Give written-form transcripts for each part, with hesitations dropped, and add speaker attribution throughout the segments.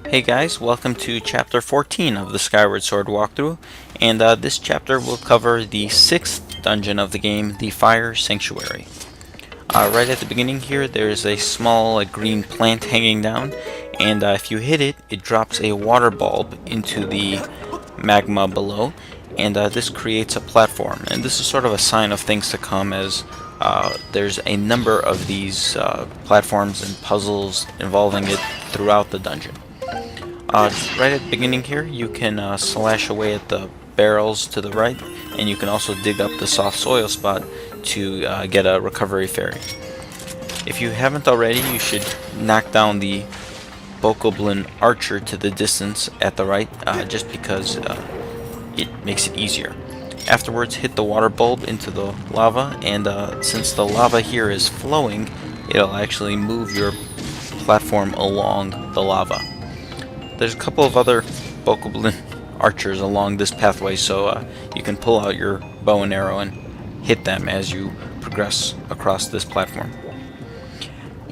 Speaker 1: Hey guys, welcome to chapter 14 of the Skyward Sword walkthrough, and this chapter will cover the 6th dungeon of the game, the Fire Sanctuary. Right at the beginning here, there's a small green plant hanging down, and if you hit it, it drops a water bulb into the magma below, and this creates a platform. And this is sort of a sign of things to come, as there's a number of these platforms and puzzles involving it throughout the dungeon. Right at the beginning here, you can slash away at the barrels to the right, and you can also dig up the soft soil spot to get a recovery fairy. If you haven't already, you should knock down the Bokoblin archer to the distance at the right, just because it makes it easier. Afterwards, hit the water bulb into the lava, and since the lava here is flowing, it'll actually move your platform along the lava. There's a couple of other Bokoblin archers along this pathway, so you can pull out your bow and arrow and hit them as you progress across this platform.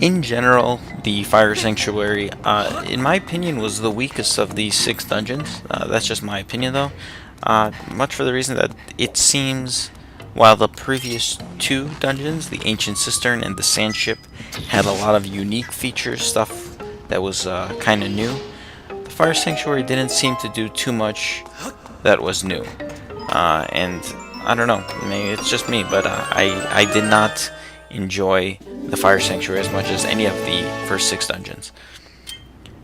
Speaker 1: In general, the Fire Sanctuary, in my opinion, was the weakest of these 6 dungeons. That's just my opinion, though. Much for the reason that it seems, while the previous 2 dungeons, the Ancient Cistern and the Sand Ship, had a lot of unique features, stuff that was kind of new, Fire Sanctuary didn't seem to do too much that was new, and I don't know, maybe it's just me, but I did not enjoy the Fire Sanctuary as much as any of the first 6 dungeons.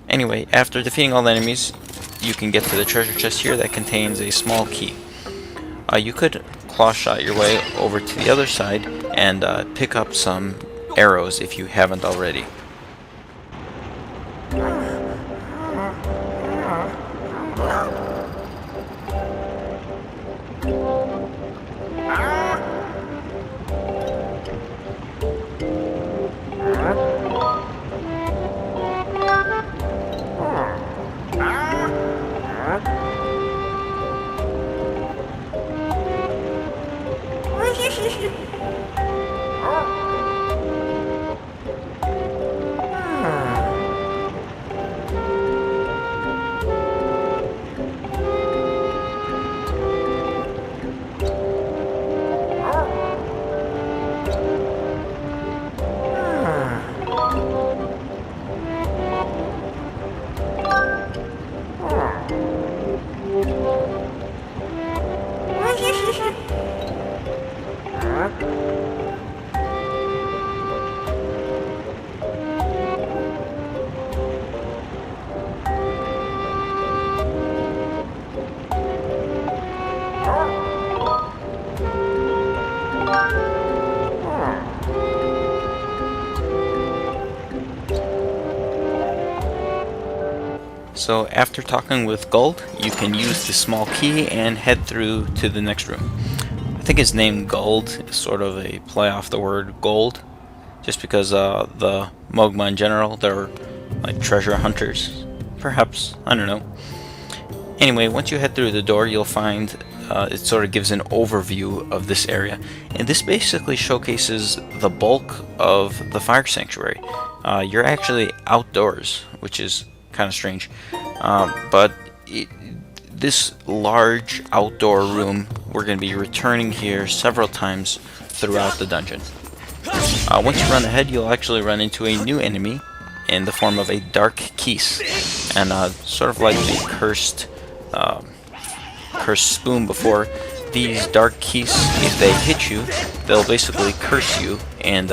Speaker 1: Anyway, after defeating all the enemies, you can get to the treasure chest here that contains a small key. You could claw shot your way over to the other side and pick up some arrows if you haven't already. So after talking with Gold, you can use the small key and head through to the next room. I think his name Gold is sort of a play off the word gold, just because the Mogma in general, they're like treasure hunters, perhaps, I don't know. Anyway, once you head through the door, you'll find it sort of gives an overview of this area, and this basically showcases the bulk of the Fire Sanctuary. You're actually outdoors, which is kind of strange, but this large outdoor room, we're going to be returning here several times throughout the dungeon. Once you run ahead, you'll actually run into a new enemy in the form of a Dark Keese, and sort of like the cursed spoon before. These Dark Keese, if they hit you, they'll basically curse you, and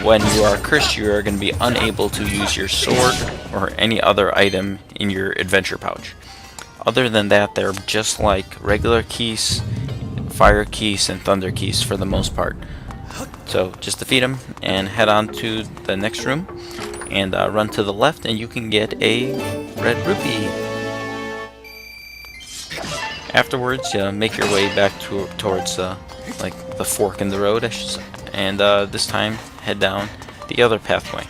Speaker 1: when you are cursed, you are going to be unable to use your sword or any other item in your adventure pouch. Other than that, they're just like regular Keese, Fire Keese, and Thunder Keese for the most part. So just defeat them and head on to the next room and run to the left, and you can get a red rupee. Afterwards, make your way back towards like the fork in the road, I should say, and this time head down the other pathway.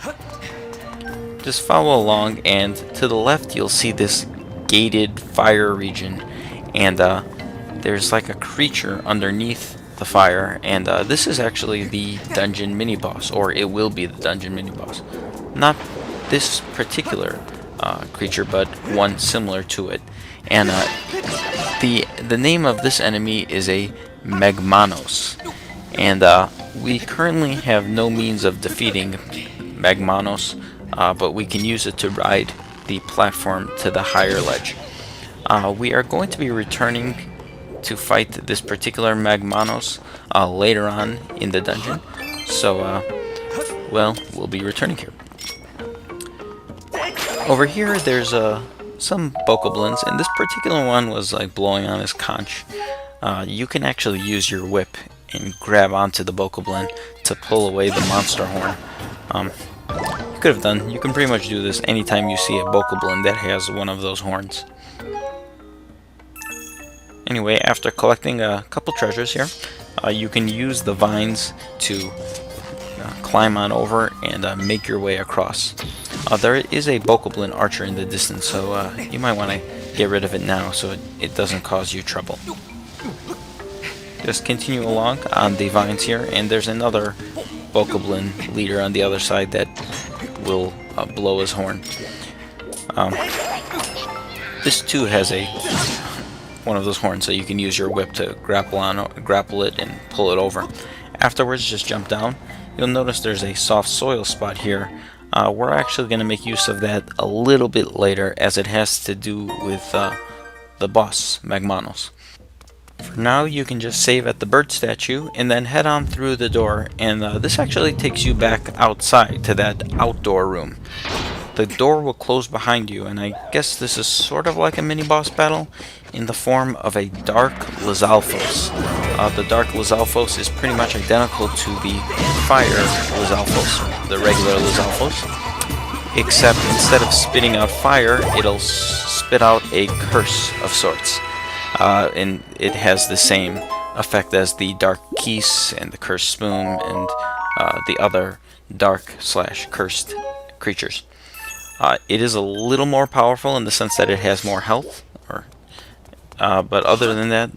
Speaker 1: Just follow along, and to the left you'll see this gated fire region, and there's like a creature underneath the fire, and this is actually the dungeon mini-boss, or it will be the dungeon mini-boss. Not this particular creature, but one similar to it. And the name of this enemy is a Magmanos. And we currently have no means of defeating Magmanos, but we can use it to ride the platform to the higher ledge. We are going to be returning to fight this particular Magmanos later on in the dungeon, so well, we'll be returning here. Over here there's some bokoblins, and this particular one was like blowing on his conch. You can actually use your whip and grab onto the bokoblin to pull away the monster horn. You can pretty much do this anytime you see a bokoblin that has one of those horns. Anyway, after collecting a couple treasures here, you can use the vines to climb on over and make your way across. There is a bokoblin archer in the distance, so you might want to get rid of it now so it doesn't cause you trouble. Just continue along on the vines here, and there's another bokoblin leader on the other side that will blow his horn. This too has one of those horns, so you can use your whip to grapple it and pull it over. Afterwards, just jump down. You'll notice there's a soft soil spot here. We're actually going to make use of that a little bit later, as it has to do with the boss, Magmanos. For now, you can just save at the bird statue and then head on through the door, and this actually takes you back outside to that outdoor room. The door will close behind you, and I guess this is sort of like a mini-boss battle in the form of a Dark Lizalfos. The Dark Lizalfos is pretty much identical to the Fire Lizalfos, the regular Lizalfos, except instead of spitting out fire, it'll spit out a curse of sorts. And it has the same effect as the Dark Keese and the Cursed Spoon and the other dark/cursed creatures. It is a little more powerful in the sense that it has more health, but other than that,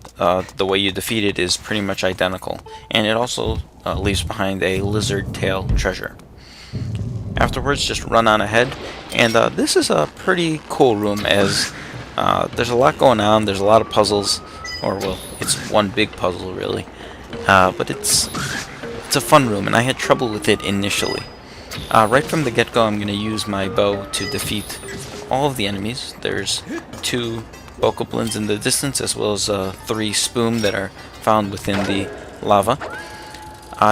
Speaker 1: the way you defeat it is pretty much identical, and it also leaves behind a lizard tail treasure. Afterwards, just run on ahead, and this is a pretty cool room, as there's a lot going on. There's a lot of puzzles, or well, it's one big puzzle really, but it's a fun room, and I had trouble with it initially. Right from the get-go, I'm going to use my bow to defeat all of the enemies. There's 2 bokoblins in the distance, as well as 3 spoom that are found within the lava.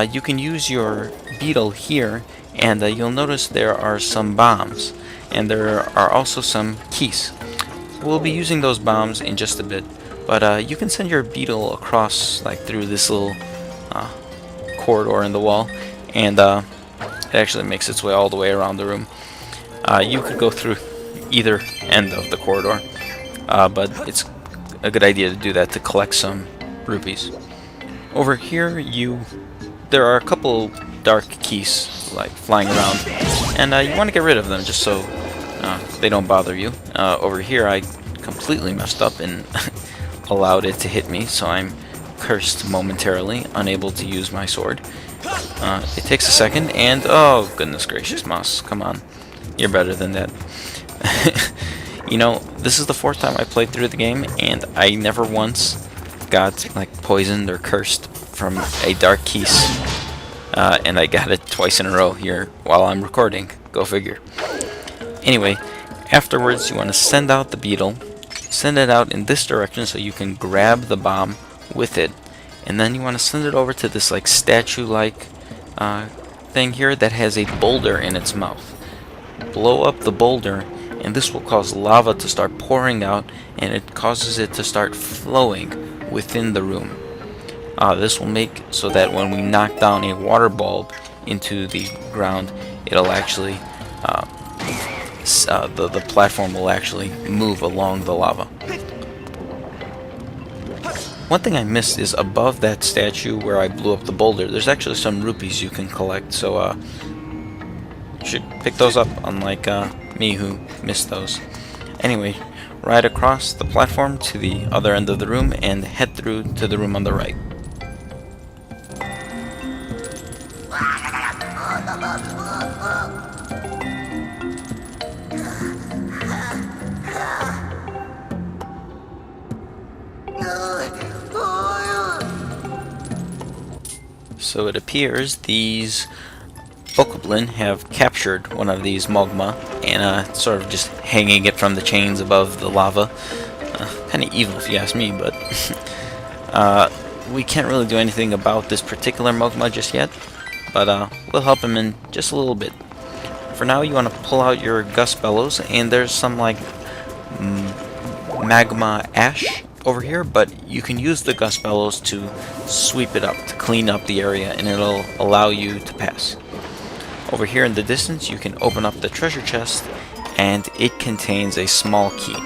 Speaker 1: You can use your beetle here, and you'll notice there are some bombs, and there are also some keys. We'll be using those bombs in just a bit, but you can send your beetle across, like through this little corridor in the wall, and it actually makes its way all the way around the room. You could go through either end of the corridor, but it's a good idea to do that to collect some rupees. Over here, there are a couple dark keys like flying around, and you want to get rid of them just so they don't bother you. Over here, I completely messed up and allowed it to hit me, so I'm cursed momentarily, unable to use my sword. It takes a second, and oh goodness gracious, Moss, come on, you're better than that. You know, this is the 4th time I played through the game, and I never once got like poisoned or cursed from a dark keys, and I got it twice in a row here while I'm recording. Go figure. Anyway, afterwards you want to send out the beetle, send it out in this direction so you can grab the bomb with it, and then you want to send it over to this like statue-like thing here that has a boulder in its mouth. Blow up the boulder, and this will cause lava to start pouring out, and it causes it to start flowing within the room. This will make so that when we knock down a water bulb into the ground, it'll actually the platform will actually move along the lava. One thing I missed is above that statue where I blew up the boulder, there's actually some rupees you can collect, so you should pick those up, unlike me who missed those. Anyway, ride across the platform to the other end of the room and head through to the room on the right. So it appears these Bokoblin have captured one of these Magma and sort of just hanging it from the chains above the lava. Kind of evil if you ask me, but we can't really do anything about this particular Magma just yet, but we'll help him in just a little bit. For now, you want to pull out your Gust Bellows, and there's some like magma ash over here, but you can use the Gust Bellows to sweep it up, to clean up the area, and it'll allow you to pass. Over here in the distance, you can open up the treasure chest, and it contains a small key.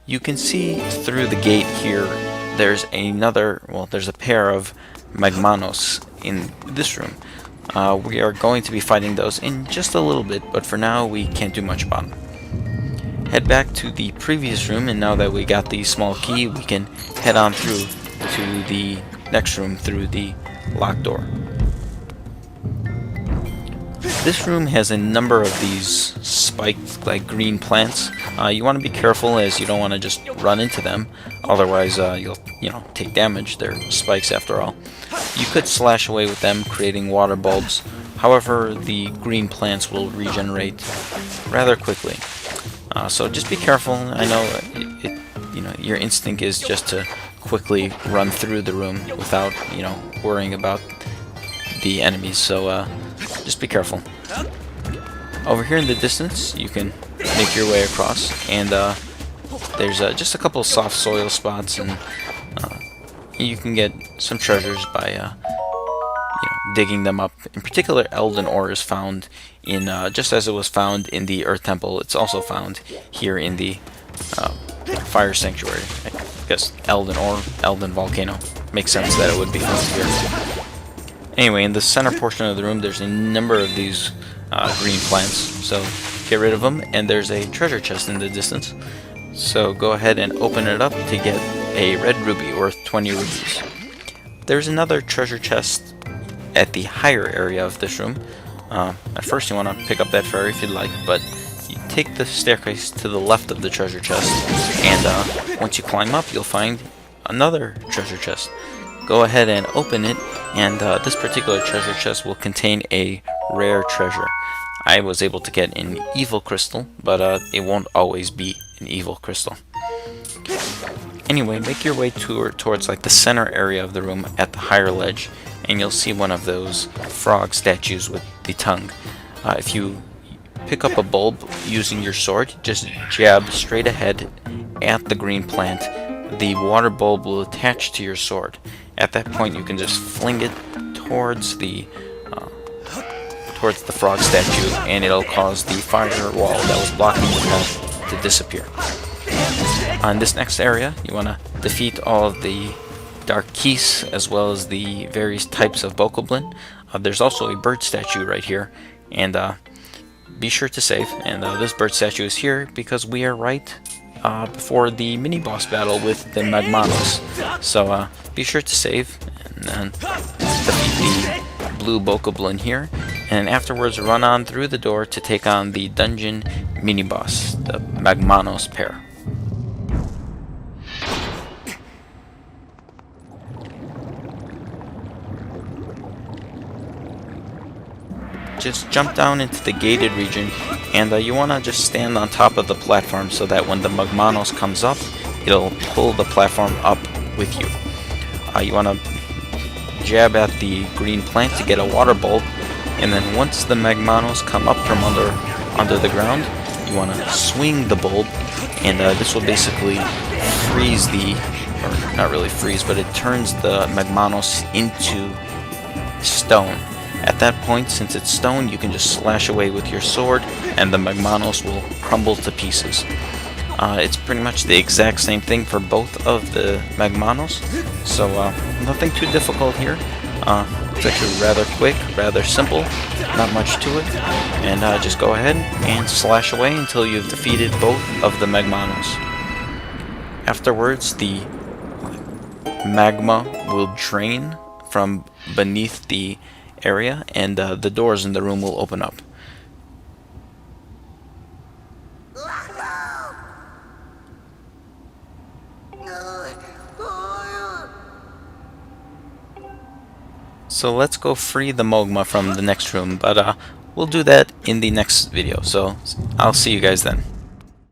Speaker 1: You can see through the gate here, there's a pair of Magmanos in this room. We are going to be fighting those in just a little bit, but for now we can't do much about them. Head back to the previous room, and now that we got the small key, we can head on through to the next room through the locked door. This room has a number of these spiked like green plants. You want to be careful, as you don't want to just run into them, otherwise you'll take damage. They're spikes after all. You could slash away with them, creating water bulbs. However, the green plants will regenerate rather quickly. So just be careful. I know your instinct is just to quickly run through the room without worrying about the enemies. So just be careful. Over here in the distance, you can make your way across, and there's just a couple of soft soil spots, and you can get some treasures by digging them up. In particular, Elden ore is found in just as it was found in the Earth Temple. It's also found here in the Fire Sanctuary. I guess Elden ore, Elden volcano. Makes sense that it would be found here. Anyway, in the center portion of the room, there's a number of these green plants, so get rid of them, and there's a treasure chest in the distance. So go ahead and open it up to get a red ruby worth 20 rubies. There's another treasure chest at the higher area of this room. At first you want to pick up that fairy if you'd like, but you take the staircase to the left of the treasure chest, and once you climb up, you'll find another treasure chest. Go ahead and open it, and this particular treasure chest will contain a rare treasure. I was able to get an evil crystal, but it won't always be an evil crystal. Anyway, make your way towards like the center area of the room at the higher ledge, and you'll see one of those frog statues with the tongue. If you pick up a bulb using your sword, just jab straight ahead at the green plant. The water bulb will attach to your sword. At that point, you can just fling it towards the frog statue, and it'll cause the firewall that was blocking the path to disappear. On this next area, you want to defeat all of the dark keys as well as the various types of Bokoblin. There's also a bird statue right here, and be sure to save. And this bird statue is here because we are right before the mini-boss battle with the Magmanos. So be sure to save, and then defeat the blue Bokoblin here, and afterwards run on through the door to take on the dungeon mini-boss, the Magmanos pair. Just jump down into the gated region, and you want to just stand on top of the platform so that when the Magmanos comes up, it'll pull the platform up with you. You want to jab at the green plant to get a water bulb, and then once the Magmanos come up from under the ground, you want to swing the bulb, and this will basically freeze or not really freeze, but it turns the Magmanos into stone. At that point, since it's stone, you can just slash away with your sword, and the Magmanos will crumble to pieces. It's pretty much the exact same thing for both of the Magmanos, so nothing too difficult here. It's actually rather quick, rather simple, not much to it, and just go ahead and slash away until you've defeated both of the Magmanos. Afterwards, the magma will drain from beneath the area, and the doors in the room will open up. So let's go free the Mogma from the next room, but we'll do that in the next video, so I'll see you guys then.